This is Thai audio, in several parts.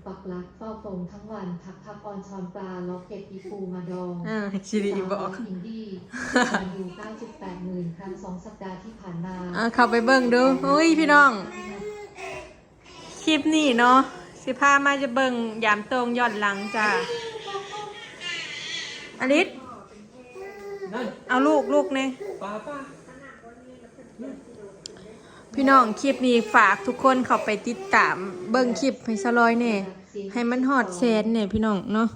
ปักหลักเฝ้าฟงทั้งวันทักออนชอนปลาล็อกเก็ตอีฟูมาดองชิริบอกอินดี้การดู 9.8 หมื่นครั้ง2 สัปดาห์ที่ผ่านมาเข้าไปเบิ่งดูเฮ้ยพี่น้องคลิปนี้เนาะสิพามาจะเบิ่งยามตรงย้อนหลังจ้าอลิสเอาลูกเนี่ยพี่น้องคลิปนี้ฝากทุกคนเข้าไปติดตามเบิ่งคลิปให้สลอยเนี่ยให้มันฮอดแสนเนี่ยพี่น้องเนาะ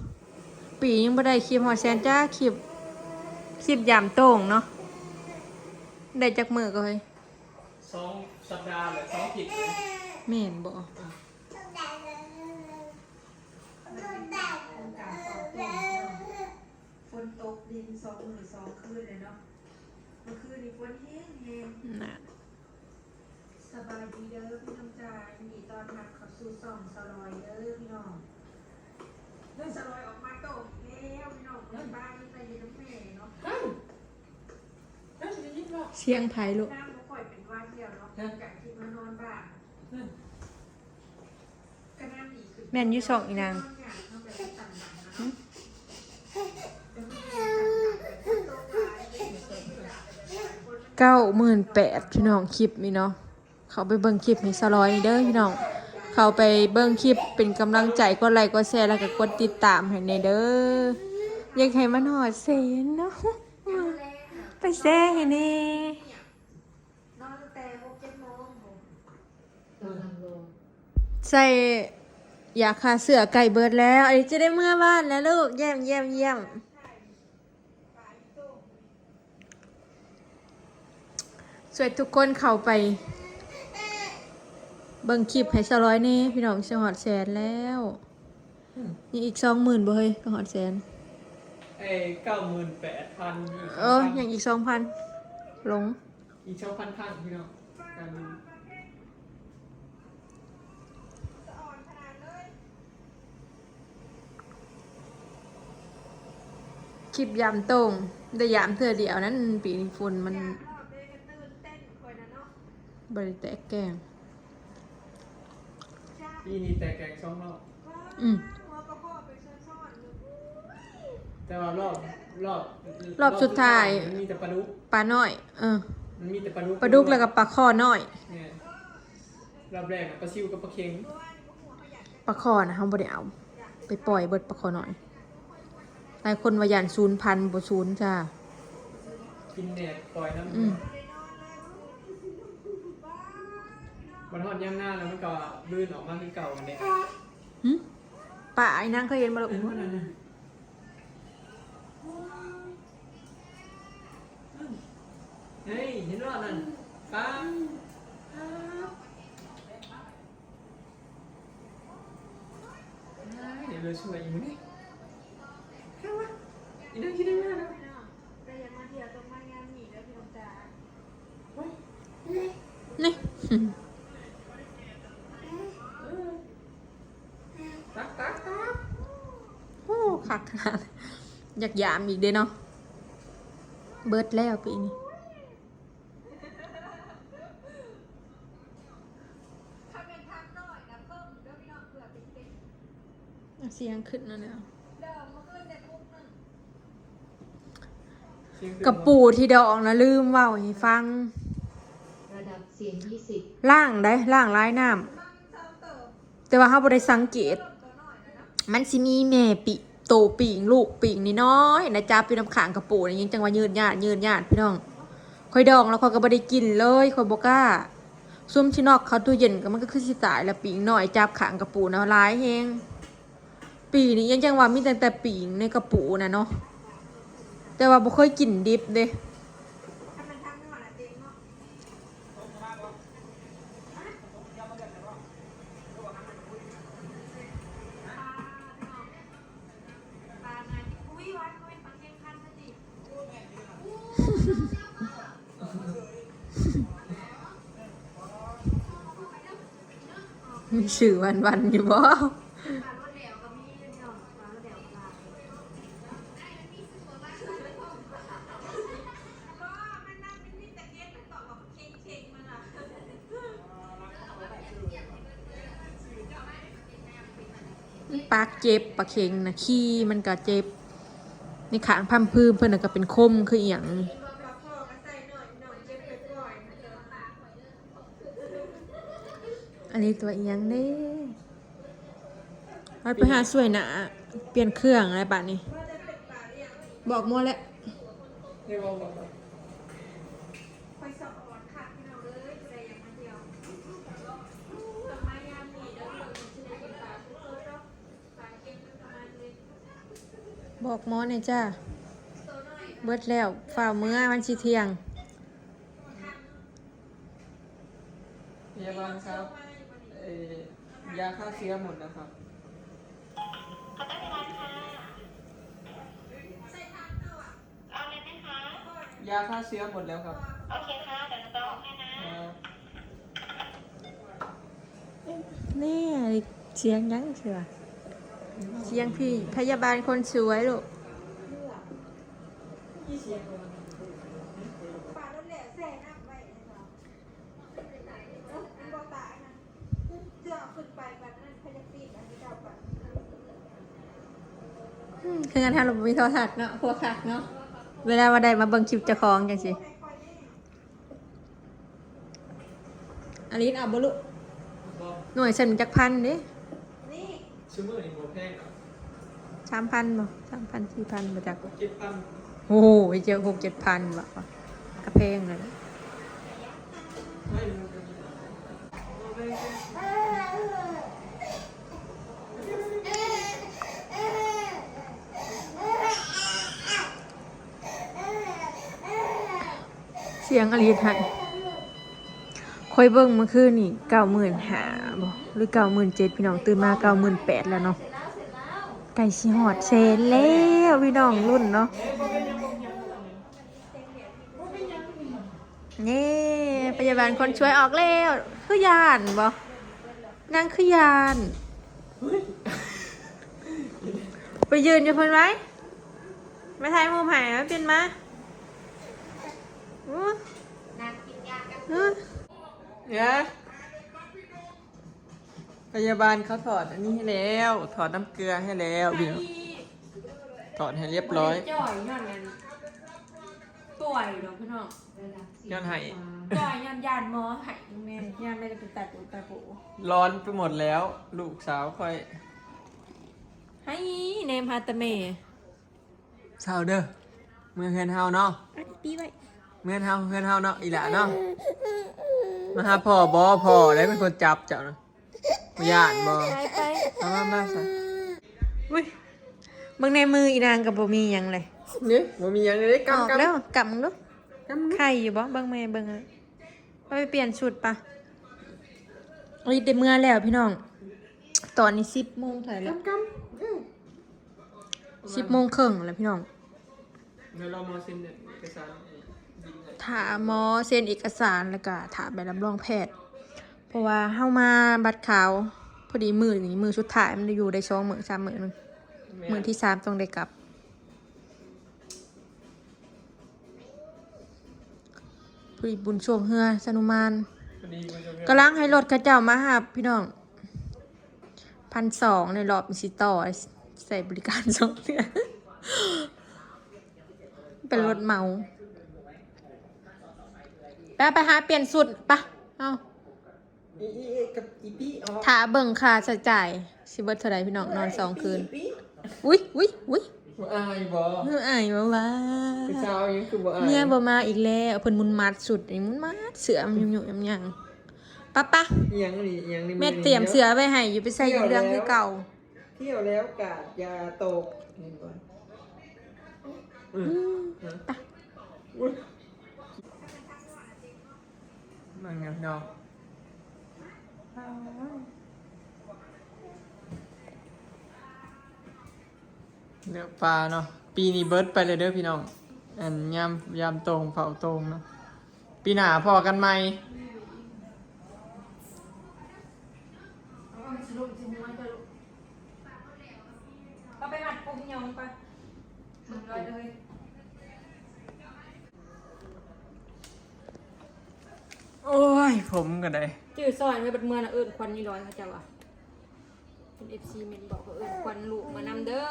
ปียังไม่ได้คลิปฮอดแสนจ้าคลิปยามตรงเนาะได้จากมือก็เลย2 สัปดาห์หรือ2 อาทิตย์แม่นบ่ฝนตกดิน2 มื้อ2 คืนเลยเนาะเมื่อคืนนี่ฝนแห้งน่ะสบายดีเด้อพี่น้องจ๋ายินดีต้อนรับเข้าสู่ช่องสลอยเด้อพี่น้องเด้อสลอยออกมาโตกแล้วพี่น้องบ้านนี่ไปอยู่น้ำแม่เนาะเสียงไทยลูกน้ำบ่ค่อยเป็นวันเดียวเนาะกะที่มานอนบ้านก็น้ำดีขึ้นแม่นอยู่ช่องอีนาง98,000พี่น้องคลิปนี่เนาะเขาไปเบิ่งคลิปให้สลอยเด้อพี่น้องเขาไปเบิ่งคลิปเป็นกำลังใจกดไลค์กดแชร์แล้วก็กดติดตามให้ในเด้ออยากให้มันฮอดแสนเนาะไปแชร์ให้แน่นอนแต่6-7 โมงใส่ยาฆ่าเสือไก่เบิดแล้วอันนี้จะได้เมื่อบ้านแล้วลูกเยี่ยมช่วยทุกคนเข้าไปเบิ่งคลิปให้สลอยนี่พี่น้องจะฮอดแสนแล้วนี่อีก 20,000บ่เฮ้ยก็ฮอดแสน98,000ยังอีก 2,000 ลงอีก2,000 ครั้งพี่น้องการดูคลิปยามตรงได้ยามเธอเดียวนั้นปีนี้ฝนมันบริแตกแกงปีนี้แตกแกง2 รอบแต่ว่ารอบสุดท้ายมันมีแต่ปลาดุกปลาน้อยมันมีแต่ปลาดุกแล้วก็ปลาข้อน้อยรอบแรกปลาซิวกับปลาเค็งปลาข้อนะเขาบ่ได้เอาไปปล่อยเบิดปลาข้อน้อยหลายคนว่าย่าน0,000บ่0จ้ากินแดดปล่อยน้ำมันทอดย่ำหน้าแล้วมันก็ลื่นออกมาเป็นเก่ากันเนี่ยป่าไอ้นางเคยเห็นมาแล้วเฮ้ยเห็นว่านั่นป้าเดี๋ยวเราช่วยอีกมั้ยแค่ว่าอีนั่นคิดได้ไหมนะแต่ยังมาเที่ยวตรงมางานหนีแล้วพี่น้องจ๋านี่ตักโอ้คักขนาดอยากยามอีกเด้เนาะเบิดแล้วปีนี้เสียงขึ้นแล้วเนี่ยกระปูที่ดองนะลืมเว้าให้ฟังระดับเสียงล่างร้ายน้ำแต่ว่าเขาบ่ได้สังเกตมันสิมีแม่โตปีงลูกปีงนี่น้อยนะจ๊ะพี่น้ำขางกระปูนี่ยังจังว่ายืดญาติพี่น้องค่อยดองแล้วค่อยก็บ่ได้กินเลยค่อยบ่กล้าซุ่มชินอกเขาตู้เย็นก็มันก็คือสิตายแล้วปีงน้อยจับขางกระปูนะร้ายแฮงปีนี้ยังจังว่ามีแต่ปีงในกระปูนะเนาะแต่ว่าบ่เคยกินดิบเด้มีชื่อวันอยู่บ่ ปากเจ็บปากเข็งนะขี้มันก็เจ็บในขางพัมพื้นเพิ่นนะก็เป็นคมคืออหย่าง พ่อก็ใส่หน่อยหน่อยเจ็บไปก่อน อันนี้ตัวอีหยังเด้ไปหาสวยหนาเปลี่ยนเครื่องอะไรแบบนี้ บอกมัวแล้ว เดี๋ยวบอก ไปสอบก่อนค่ะพี่น้องเลยจะได้ยังมาเดียวทำไมยามนี้เด้อเราจะได้กินปลาทุกตัวเนาะปลาเก็บประมาณเลย บอกหมอหน่อยจ้าเบิดแล้วฝ่ามื้อมันสิเที่ยง พยาบาลครับยาฆ่าเชื้อหมดนะครับ ยาฆ่าเชื้อหมดแล้วครับ โอเคค่ะ เดี๋ยวเราจะออกให้นะ นี่เสียงยังเสือเสียงพี่พยาบาลคนสวยลูก ปลาโดนแหล่แซ่น้ำไว้นะครับมันบ่ตายนะเจ้าขึ้นไปแบบนั้นพยาปีอันนี้เจ้าไป คืองานทำระบบวิโทรทัศน์เนาะพวกคักเนาะเวลาว่าได้มาเบิ่งคลิปเจะคลองจังสิอลิสเอาบ่ลูกหน่วยฉันจักพันเด้ นี่ ชั่วโมงนี้โมแพงอ่ะ 3,000บ่3,000 4,000บ่จัก 7,000 โอ้โหเจอ6-7,000บ่กระเพงเลย ไม่รู้จะมีโมแพง เสียงอลิสให้คอยเบิ่งเมื่อคืนนี่95,000บ่หรือ97,000พี่น้องตื่นมา98,000แล้วเนาะไก่สิฮอดแสนแล้วพี่น้องรุ่นเนาะนี่พยาบาลคนช่วยออกแล้วคือยานบ่นางคือยานไปยืนอยู่เพิ่นไว้มาถ่ายมุมให้มาเปลี่ยนมาอู้ เนี่ยพยาบาลเขาถอดอันนี้ให้แล้วถอดน้ำเกลือให้แล้วเดี๋ยวถอดให้เรียบร้อย จ่อยย้อนนั้นป่วยดอกพี่น้อง ย้อนให้ จ่อยย้อนยานหมอให้แม่ยานได้เป็นตาปูตาปู ร้อนไปหมดแล้ว ลูกสาวค่อย ให้เนมฮาตะเม สาวเด้อเมื่อเฮือนเฮาเนาะ อันนี้ปีไว้ เมื่อเฮาเนาะอีหล่าเนาะมาหาพ่อบ่พ่อได้เป็นคนจับเจ้านะบ่ย่านบ่ ไป มาซะ อุ้ยเบิ่งในมืออีนางกับบ่มีหยังเลย นี่บ่มีหยังเลย ออก กำ แล้วกำดู กำ ไข่อยู่บ่เบิ่งแม่เบิ่งเลยไปเปลี่ยนชุดปะโอ้ยได้เมื่อแล้วพี่น้อง ตอนนี้10 โมงเท่าไหร่แล้ว กำ 10 โมงครึ่งแล้วพี่น้อง เดี๋ยวเรามาเซ็นเอกสารบินให้ ถาหมอเซ็นเอกสารแล้วก็ถาใบรับรองแพทย์ เพราะว่าเฮามาบัตรขาวพอดีมือนี้มือสุดท้ายมันได้อยู่ได้2 มื้อ3 มื้อนึงมื้อที่3ต้องได้กลับพอดีบุญช่วงเฮือสนุมาน พอดีมันจะ กำลังให้รถเขาเจ้ามาหาพี่น้อง1,200ในรอบมีสิต่อใส่บริการ2เดือนเป็นรถเหมาไปหาเปลี่ยนสุดปะเอา อีกับอีปี้อ๋อ ถ้าเบิ่งค่าใช้จ่ายสิเบิดเท่าไรพี่น้องนอน2 คืน อุ้ย บ่อายบ่ เมื่ออายมาว่า ไปเช้ายังคือบ่อาย เมื่อบ่มาอีกแล้วเพิ่นมุนมัดสุดนี่มุนมัดเสือมันยุ่งๆยำๆปะ อีหยังนี่อีหยังนี่ แม่เตรียมเสือไว้ให้อยู่ไปใส่อยู่เรื่องคือเก่า เที่ยวแล้วกาดยาตกนี่ก่อนมันไงเนาะเดี๋ยวปลาเนาะปีนี้เบิร์ดไปเลยเด้อพี่น้องอันยามตรงเผาตรงเนาะปีหน้าพอกันไหม ก็ไปหัดปุ่มยองไป100เลย โอ้ยผมก็ได้ จื้อซอยไว้บัดเมื่อน่ะเอิ้นควันนี่ร้อยเขาเจ้าอ่ะ เป็น FC เมนบอกว่าควันลูกมานำเด้อ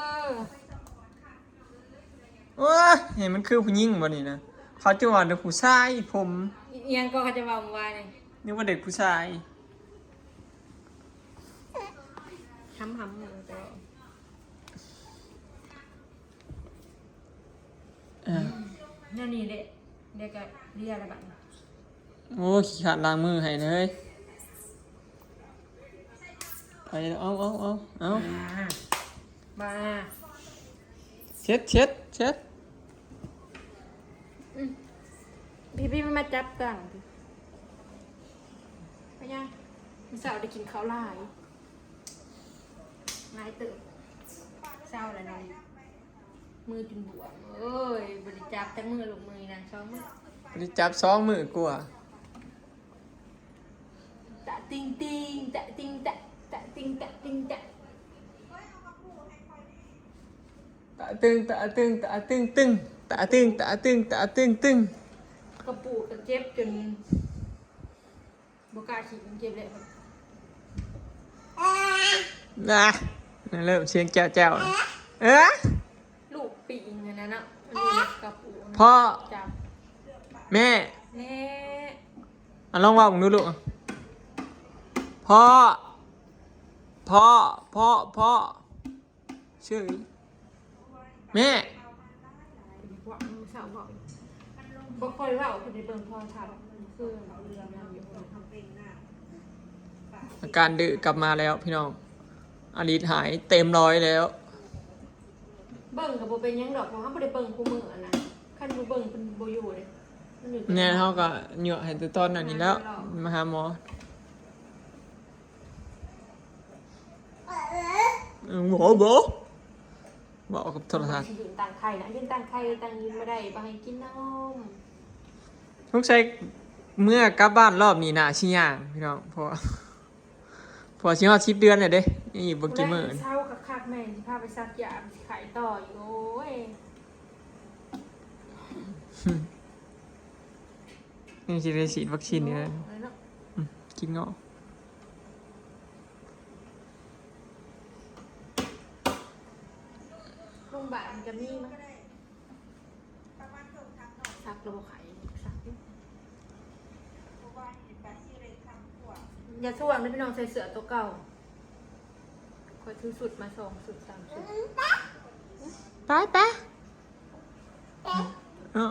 โอ้ยเห็นมันคือผู้หญิงบ่นี่นะเขาจะว่าเด็กผู้ชายผม เอียงก็เขาจะว่ามึงว่านี่ นึกว่าเด็กผู้ชาย ห้ำเลยแต่ นั่นนี่เด็กก็เรียกอะไรบ้าง โอ้ขี้ขาดล้างมือให้เลยไปเอา มา เช็ด พี่มาจับต่างดิไปยังมีสาวได้กินข้าวหลายตื่นเศร้าแล้วนะมือจนบวมเอ้ยบริจาคแต่มือลงมือนะชอบมือ ไปจับ2 มือกลัว ตะติงตะติงตะตะติงตะติงตะ ตะตึงตึง กระปูกกันเจ็บจนบกล้าขี่มันเจ็บเลยครับ นะเริ่มเสียงแจ้วลูกปีงอันนั้นอ่ะมันอยู่ในกระปูนะ พ่อ จับ แม่ แน่ ลองว่าผมดูลูกพ่อชื่อแม่ บอกมือสาวบอกบอกคอยว่าคนในเบิ่งพอทันคือเรือมันอยู่ อาการดื้อกลับมาแล้วพี่น้องอลิสหายเต็ม100แล้ว เบิ่งกับโบเป็นยังดอกเพราะเขาไม่ได้เบิ่งคู่มืออันนั้นขั้นบูเบิ่งเป็นโบอยู่เลยมันอยู่ เนี่ยเขาก็เหนื่อยให้ตัวต้นอันนี้แล้วมาหาหมอบอกกับโทรศัพท์ ยืนต่างไข่นะยืนต่างไข่ต่างยืนไม่ได้ไปให้กินนม ต้องใช้เมื่อกลับบ้านรอบนี้นะชิย่างพี่น้องพอชิฮอด10 เดือนเลยเด้นี่บ่กี่มื้อ เช้าคักๆแม่สิพาไปซักยาสิขายต่ออยู่โอ้ย นี่สิได้ฉีดวัคซีนนี่นะ อะไรเนาะ กินเงาะ โรงพยาบาลมันจะมีมั้ยซักระบบไข่ซักอยู่อย่าช่วงนะพี่น้องใส่เสื้อตัวเก่าคอยถือสุดมา2 สุด 3 สุด ไปอ๋อ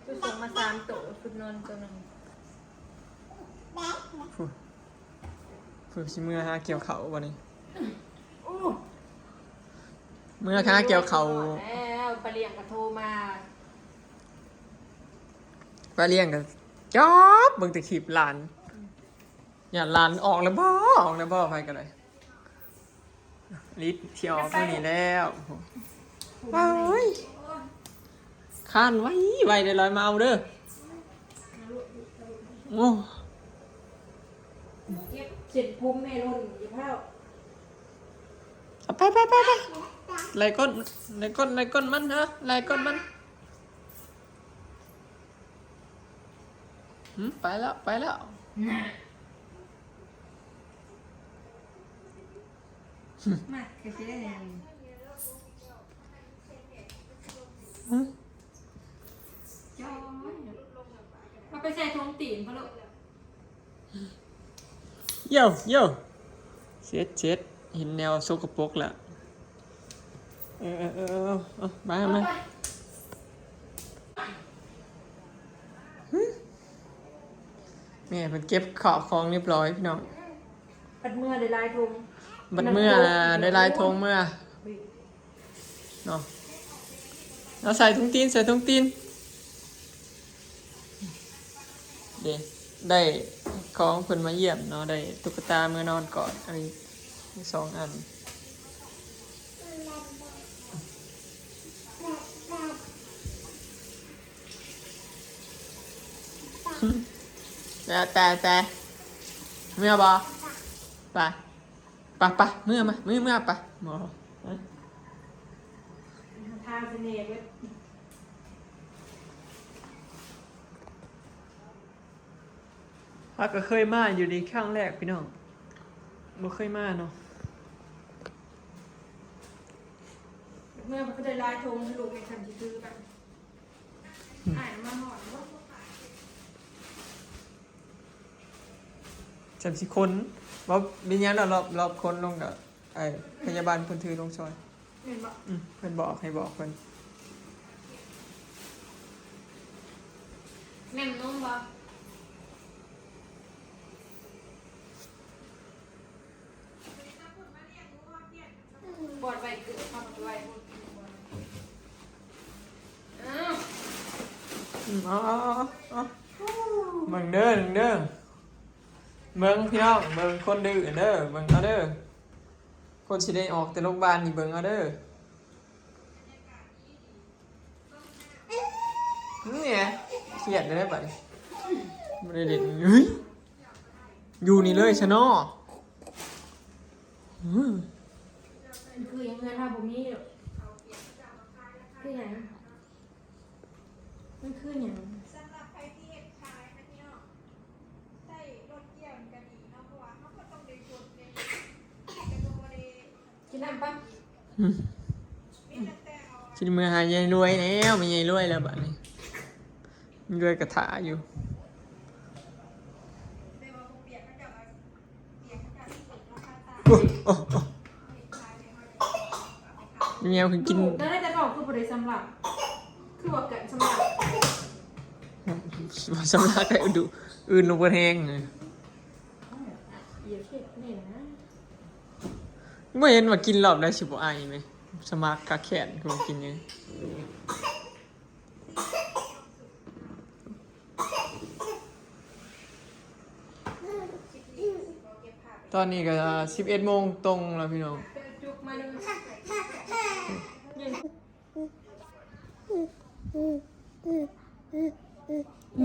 คือส่งมา3 ตัวสุดนอนตัวหนึง ฝึกชิมือหาเกี่ยวเขาวันนี้ อู้ เมื่อค้าเกี่ยวเขา แล้วปลาเลี้ยงก็โทรมา ไปเลี้ยงกันจ๊อบเบิ่งแต่คลิปหลานอย่าหลานออกแล้วบ่ไปกันเลยลิศเที่ยวออกมื้อนี้แล้วว้ายข้านไว้ได้ลอยมาเอาเด้อโอ้ เก็บเสร็จภูมิแม่รุ่นอย่าพลาด ไปไล่ก้นมันฮะไล่ก้นมันไปแล้วมาเก็บได้ยังจ้อยเอาไปใส่ทงตีนพะลูก โย่เช็ดเห็นแนวโซกปรกแล้วมาแม่มันเก็บขอบของเรียบร้อยพี่น้อง ปัดเมื่อได้ลายทง บัดเมื่อได้ลายธงเมื่อเนาะเราใส่ถุงตีนเดี๋ยวได้ของเพิ่นมาเยี่ยมเนาะได้ตุ๊กตาเมื่อนอนก่อนอันนี้2 อันแต่เมื่อบ่ไปเมื่อไปหมอ ทางเสน่ห์เว้ย ก็เคยมาอยู่ในครั้งแรกพี่น้องบ่เคยมาเนาะ ไปเดินลายทงลูกในคันที่ซื้อกันอ่านมาหอดว่า ฉันสิคนว่ามีอย่างนั้นรอบคนลงกับไอ้พยาบาลคนถือลงซอย เห็นบอก เพิ่นบอกให้บอกเพิ่น แม่มนุ่มบ่บอดไว้เกิดเข้ามาด้วยอ๋อเบิ่งเด้อเด้อเบิ่งพี่น้องเบิ่งคนดื้อเด้อเบิ่งเอาเด้อคนสิได้ออกแต่โรงพยาบาลนี่เบิ่งเอาเด้อเนี่ยเครียดเลยบัดนี้บ่ได้เล่นเฮ้ยอยู่นี่เลยชะเนาะ มันคือยังเงินทาบุมีหรอกคืออย่างมันคืออย่าง สำหรับใครที่เห็นขายนะพี่น้องใส่รถเกี่ยวกันดีเนาะเพราะว่าเขาก็ต้องได้ชดเนี่ยแต่ก็บ่ได้ กินน้ำปั๊บ มีตั้งแต่เอา สิมือหายายรวยแล้วมียายรวยแล้วบัดนี้มีรวยกระถาอยู่ แต่ว่าบ่เปียกเขาจะเอาเปียกเขาจะที่สุดราคาตา โอ้โอ้โอ้เมียคือกิน แล้วได้แต่บอกคือบริสำหรับคือว่าเกิดสำหรับ สำลักได้ดูอื่นลงบนแห้งเลย เยอะเข็ดนี่นะ ไม่เห็นว่ากินรอบได้สิบไอไหมสมัครกาแขนกูกินยังตอนนี้ก็11 โมงตรงแล้วพี่น้อง เป็นจุกมาหนึ่ง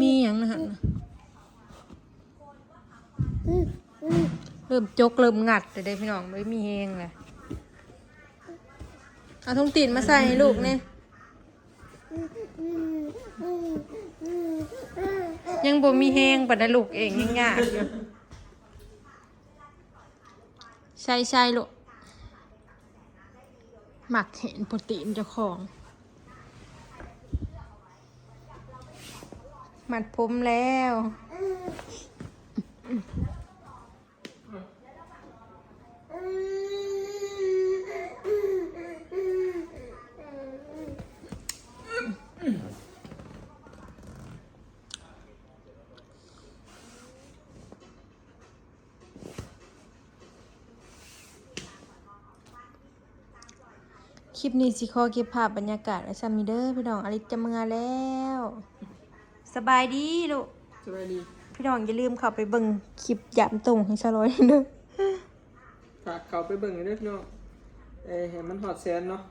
มีหยังนะฮะเริ่มจกเริ่มงัดแต่ได้พี่น้องไม่มีแฮงเลยเอาทุ่งตีนมาใส่ให้ลูกเนี่ยยังบ่มีแฮงปานใดลูกเองยังยากอยู่ใช่ลูกหมักเห็นโปรตีนเจ้าของหมัดผมแล้ว คลิปนี้สิขอเก็บภาพบรรยากาศไว้ซ้ำนี้เด้อพี่น้องอลิซจะเมื่อแล้ว สบายดีลูก สวัสดี พี่น้องอย่าลืมเข้าไปเบิ่งคลิปยามตรงให้ชะลอยเด้อ ฝากเขาไปเบิ่งเลยเด้อพี่น้องเห็นมันหอดแซนเนาะ